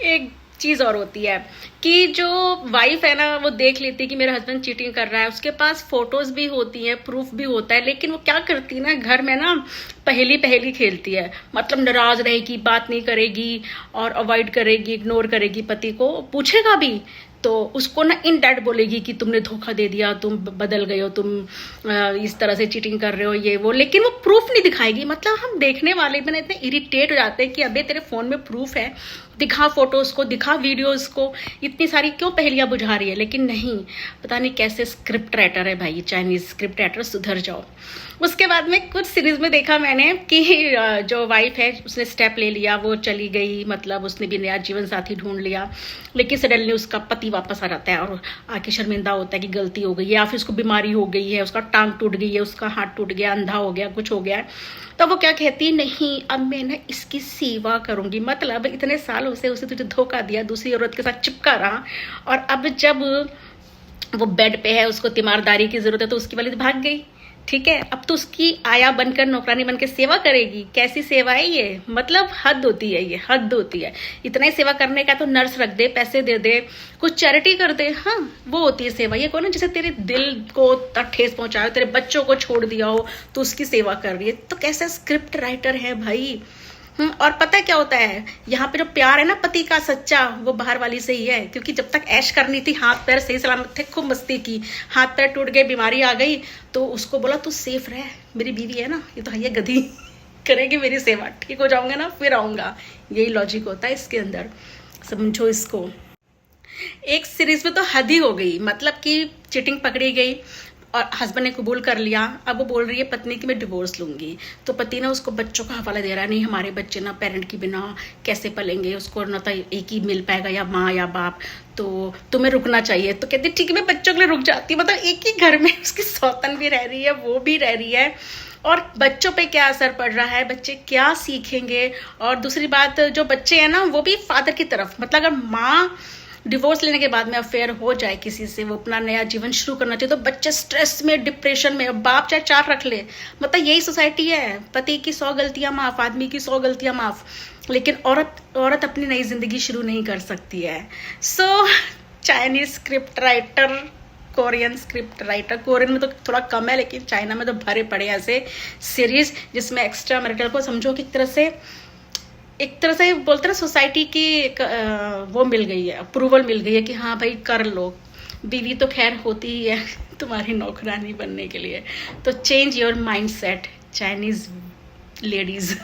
एक चीज और होती है कि जो वाइफ है ना, वो देख लेती है कि मेरा हस्बैंड चीटिंग कर रहा है, उसके पास फोटोज भी होती हैं, प्रूफ भी होता है, लेकिन वो क्या करती है ना, घर में ना पहेली पहेली खेलती है। मतलब नाराज रहेगी, बात नहीं करेगी और अवॉइड करेगी, इग्नोर करेगी पति को, पूछेगा भी तो उसको ना इन डैट बोलेगी कि तुमने धोखा दे दिया, तुम बदल गए हो, तुम इस तरह से चीटिंग कर रहे हो, ये वो, लेकिन वो प्रूफ नहीं दिखाएगी। मतलब हम देखने वाले भी ना इतने इरिटेट हो जाते हैं कि अबे तेरे फोन में प्रूफ है, दिखा फोटोज को, दिखा वीडियोज को, इतनी सारी क्यों पहेलियां बुझा रही है। लेकिन नहीं, पता नहीं कैसे स्क्रिप्ट राइटर है भाई, चाइनीज स्क्रिप्ट राइटर, सुधर जाओ। उसके बाद में कुछ सीरीज में देखा मैंने कि जो वाइफ है उसने स्टेप ले लिया, वो चली गई, मतलब उसने भी नया जीवन साथी ढूंढ लिया, लेकिन सडनली उसका पति वापस आ जाता है और आके शर्मिंदा होता है कि गलती हो गई है, या फिर उसको बीमारी हो गई है, उसका टांग टूट गई है, उसका हाथ टूट गया, अंधा हो गया, कुछ हो गया है। तो वो क्या कहती, नहीं अब मैं ना इसकी सेवा करूंगी। मतलब इतने सालों से उसे तुझे धोखा दिया, दूसरी औरत के साथ चिपका रहा, और अब जब वो बेड पे है, उसको तीमारदारी की जरूरत है, तो उसकी वाली तो भाग गई। ठीक है, अब तो उसकी आया बनकर, नौकरानी बनकर सेवा करेगी। कैसी सेवा है ये, मतलब हद होती है, ये हद होती है। इतना ही सेवा करने का तो नर्स रख दे, पैसे दे दे, कुछ चैरिटी कर दे, हाँ वो होती है सेवा। ये कौन है जिसे तेरे दिल को ठेस पहुंचाओ, तेरे बच्चों को छोड़ दिया हो तो उसकी सेवा कर रही है। तो कैसा स्क्रिप्ट राइटर है भाई। और पता है क्या होता है, यहाँ पे जो प्यार है ना पति का सच्चा, वो बाहर वाली से ही है। क्योंकि जब तक ऐश करनी थी, हाथ पैर सही सलामत थे, खूब मस्ती की, हाथ पैर टूट गए, बीमारी आ गई, तो उसको बोला तू सेफ रह, मेरी बीवी है ना, ये तो है गधी, करेगी मेरी सेवा, ठीक हो जाऊंगा ना फिर आऊंगा। यही लॉजिक होता है इसके अंदर, समझो इसको। एक सीरीज में तो हद ही हो गई, मतलब कि चीटिंग पकड़ी गई और हस्बैंड ने कबूल कर लिया। अब वो बोल रही है पत्नी की मैं डिवोर्स लूंगी, तो पति ना उसको बच्चों का हवाला दे रहा है, नहीं हमारे बच्चे ना पेरेंट के बिना कैसे पलेंगे, उसको ना तो एक ही मिल पाएगा, या माँ या बाप, तो तुम्हें रुकना चाहिए। तो कहती ठीक है मैं बच्चों के लिए रुक जाती हूँ। मतलब एक ही घर में उसकी सौतन भी रह रही है, वो भी रह रही है, और बच्चों पे क्या असर पड़ रहा है, बच्चे क्या सीखेंगे। और दूसरी बात, जो बच्चे हैं ना वो भी फादर की तरफ, मतलब अगर माँ डिवोर्स लेने के बाद में अफेयर हो जाए किसी से, वो अपना नया जीवन शुरू करना चाहिए, तो बच्चे स्ट्रेस में, डिप्रेशन में, बाप चाहे 4 रख ले। मतलब यही सोसाइटी है, पति की 100 गलतियां माफ, आदमी की 100 गलतियां माफ, लेकिन औरत अपनी नई जिंदगी शुरू नहीं कर सकती है। So Chinese script writer, Korean script writer, Korean में तो थोड़ा कम है, लेकिन चाइना में तो भरे पड़े ऐसे सीरीज जिसमें एक्स्ट्रा मैरिटल को समझो कि एक तरह से बोलते ना सोसाइटी की एक वो मिल गई है, अप्रूवल मिल गई है कि हाँ भाई कर लो। बीवी तो खैर होती ही है तुम्हारी नौकरानी बनने के लिए। तो change your mind set Chinese ladies.